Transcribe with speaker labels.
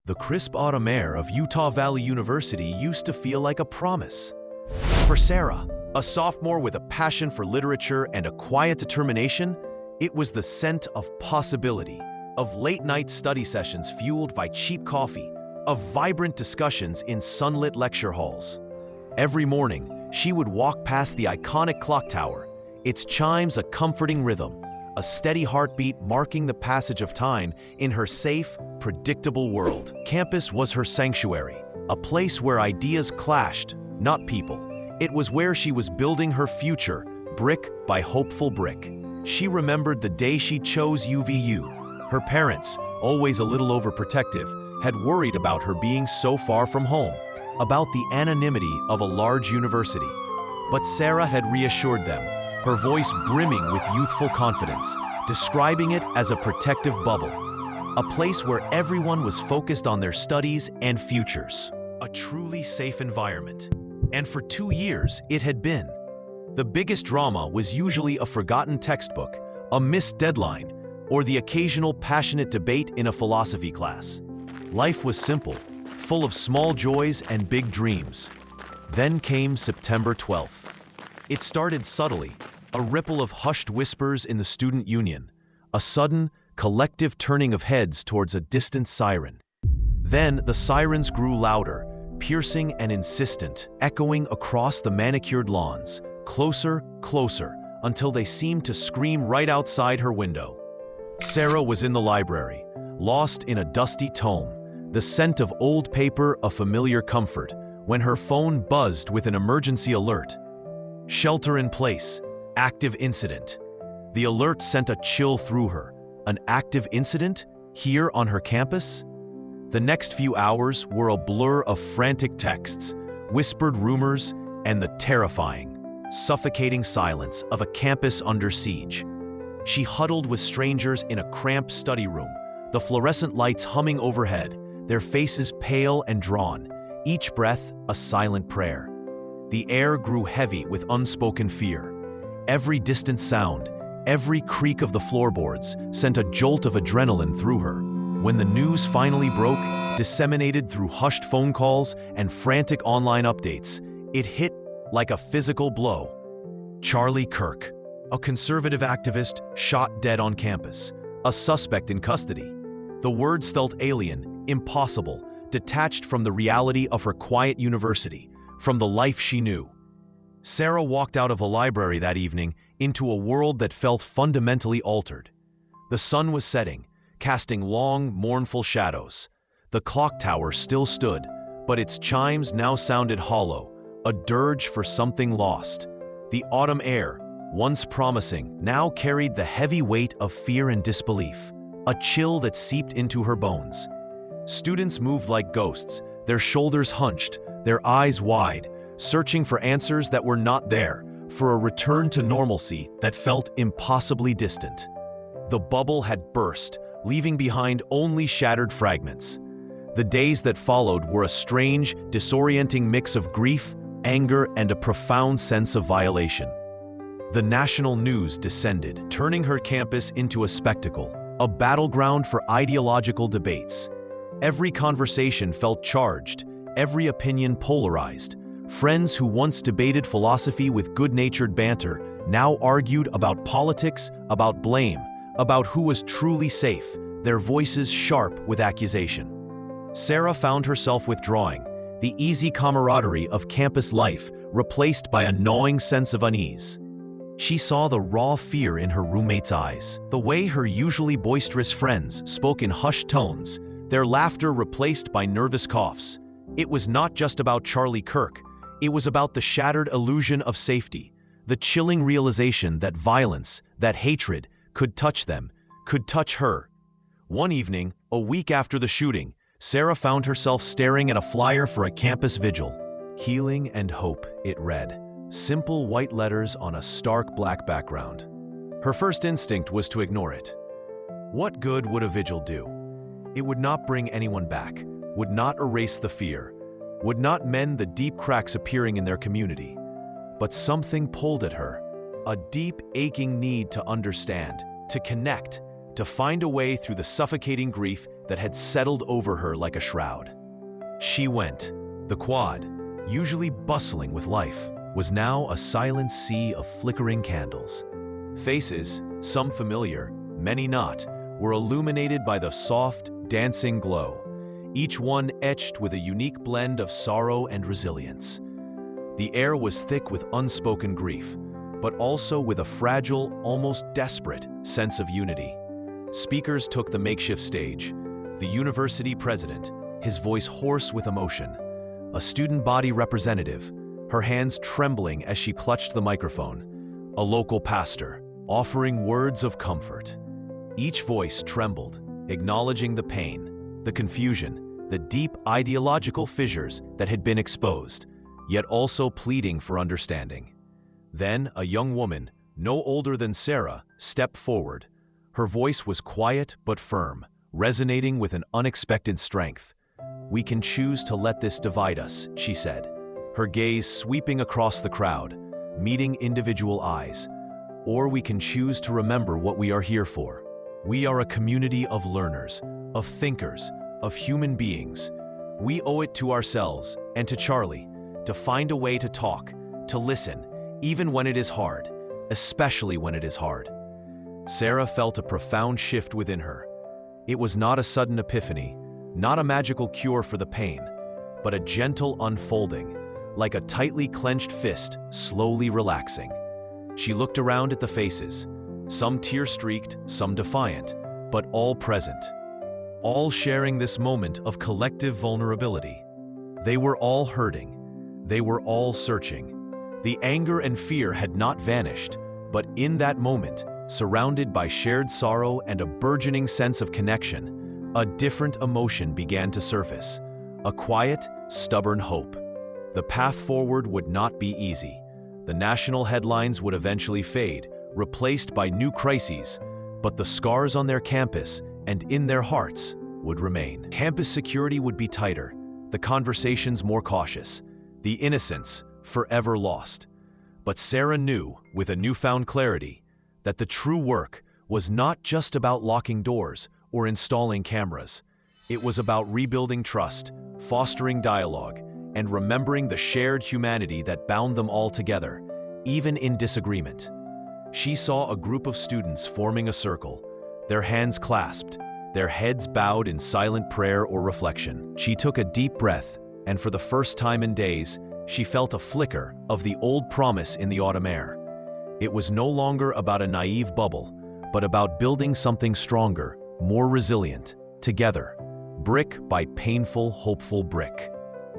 Speaker 1: The crisp autumn air of Utah Valley University used to feel like a promise. For Sarah, a sophomore with a passion for literature and a quiet determination, it was the scent of possibility, of late-night study sessions fueled by cheap coffee, of vibrant discussions in sunlit lecture halls. Every morning, she would walk past the iconic clock tower, its chimes a comforting rhythm, a steady heartbeat marking the passage of time in her safe, predictable world. Campus was her sanctuary, a place where ideas clashed, not people. It was where she was building her future, brick by hopeful brick. She remembered the day she chose UVU. Her parents, always a little overprotective, had worried about her being so far from home, about the anonymity of a large university. But Sarah had reassured them, her voice brimming with youthful confidence, describing it as a protective bubble, a place where everyone was focused on their studies and futures, a truly safe environment. And for 2 years, it had been. The biggest drama was usually a forgotten textbook, a missed deadline, or the occasional passionate debate in a philosophy class. Life was simple, full of small joys and big dreams. Then came September 12th. It started subtly, a ripple of hushed whispers in the student union, a sudden, collective turning of heads towards a distant siren. Then the sirens grew louder, piercing and insistent, echoing across the manicured lawns, closer, closer, until they seemed to scream right outside her window. Sarah was in the library, lost in a dusty tome, the scent of old paper a familiar comfort, when her phone buzzed with an emergency alert. Shelter in place, active incident. The alert sent a chill through her. An active incident? Here on her campus? The next few hours were a blur of frantic texts, whispered rumors, and the terrifying, suffocating silence of a campus under siege. She huddled with strangers in a cramped study room, the fluorescent lights humming overhead, their faces pale and drawn, each breath a silent prayer. The air grew heavy with unspoken fear. Every distant sound, every creak of the floorboards sent a jolt of adrenaline through her. When the news finally broke, disseminated through hushed phone calls and frantic online updates, it hit like a physical blow. Charlie Kirk, a conservative activist shot dead on campus, a suspect in custody. The words felt alien, impossible, detached from the reality of her quiet university, from the life she knew. Sarah walked out of the library that evening into a world that felt fundamentally altered. The sun was setting, casting long, mournful shadows. The clock tower still stood, but its chimes now sounded hollow, a dirge for something lost. The autumn air, once promising, now carried the heavy weight of fear and disbelief, a chill that seeped into her bones. Students moved like ghosts, their shoulders hunched, their eyes wide, searching for answers that were not there, for a return to normalcy that felt impossibly distant. The bubble had burst, leaving behind only shattered fragments. The days that followed were a strange, disorienting mix of grief, anger, and a profound sense of violation. The national news descended, turning her campus into a spectacle, a battleground for ideological debates. Every conversation felt charged, every opinion polarized. Friends who once debated philosophy with good-natured banter now argued about politics, about blame, about who was truly safe, their voices sharp with accusation. Sarah found herself withdrawing, the easy camaraderie of campus life replaced by a gnawing sense of unease. She saw the raw fear in her roommate's eyes, the way her usually boisterous friends spoke in hushed tones, their laughter replaced by nervous coughs. It was not just about Charlie Kirk. It was about the shattered illusion of safety, the chilling realization that violence, that hatred, could touch them, could touch her. One evening, a week after the shooting, Sarah found herself staring at a flyer for a campus vigil. Healing and hope, it read. Simple white letters on a stark black background. Her first instinct was to ignore it. What good would a vigil do? It would not bring anyone back, would not erase the fear, would not mend the deep cracks appearing in their community. But something pulled at her, a deep, aching need to understand, to connect, to find a way through the suffocating grief that had settled over her like a shroud. She went. The quad, usually bustling with life, was now a silent sea of flickering candles. Faces, some familiar, many not, were illuminated by the soft, dancing glow, each one etched with a unique blend of sorrow and resilience. The air was thick with unspoken grief, but also with a fragile, almost desperate sense of unity. Speakers took the makeshift stage. The university president, his voice hoarse with emotion. A student body representative, her hands trembling as she clutched the microphone. A local pastor, offering words of comfort. Each voice trembled, acknowledging the pain, the confusion, the deep ideological fissures that had been exposed, yet also pleading for understanding. Then a young woman, no older than Sarah, stepped forward. Her voice was quiet but firm, resonating with an unexpected strength. "We can choose to let this divide us," she said, her gaze sweeping across the crowd, meeting individual eyes. "Or we can choose to remember what we are here for. We are a community of learners, of thinkers, of human beings. We owe it to ourselves and to Charlie to find a way to talk, to listen, even when it is hard, especially when it is hard." Sarah felt a profound shift within her. It was not a sudden epiphany, not a magical cure for the pain, but a gentle unfolding, like a tightly clenched fist slowly relaxing. She looked around at the faces, some tear-streaked, some defiant, but all present, all sharing this moment of collective vulnerability. They were all hurting. They were all searching. The anger and fear had not vanished, but in that moment, surrounded by shared sorrow and a burgeoning sense of connection, a different emotion began to surface, a quiet, stubborn hope. The path forward would not be easy. The national headlines would eventually fade, replaced by new crises, but the scars on their campus and in their hearts would remain. Campus security would be tighter, the conversations more cautious, the innocence forever lost. But Sarah knew, with a newfound clarity, that the true work was not just about locking doors or installing cameras. It was about rebuilding trust, fostering dialogue, and remembering the shared humanity that bound them all together, even in disagreement. She saw a group of students forming a circle, their hands clasped, their heads bowed in silent prayer or reflection. She took a deep breath, and for the first time in days, she felt a flicker of the old promise in the autumn air. It was no longer about a naive bubble, but about building something stronger, more resilient, together, brick by painful, hopeful brick.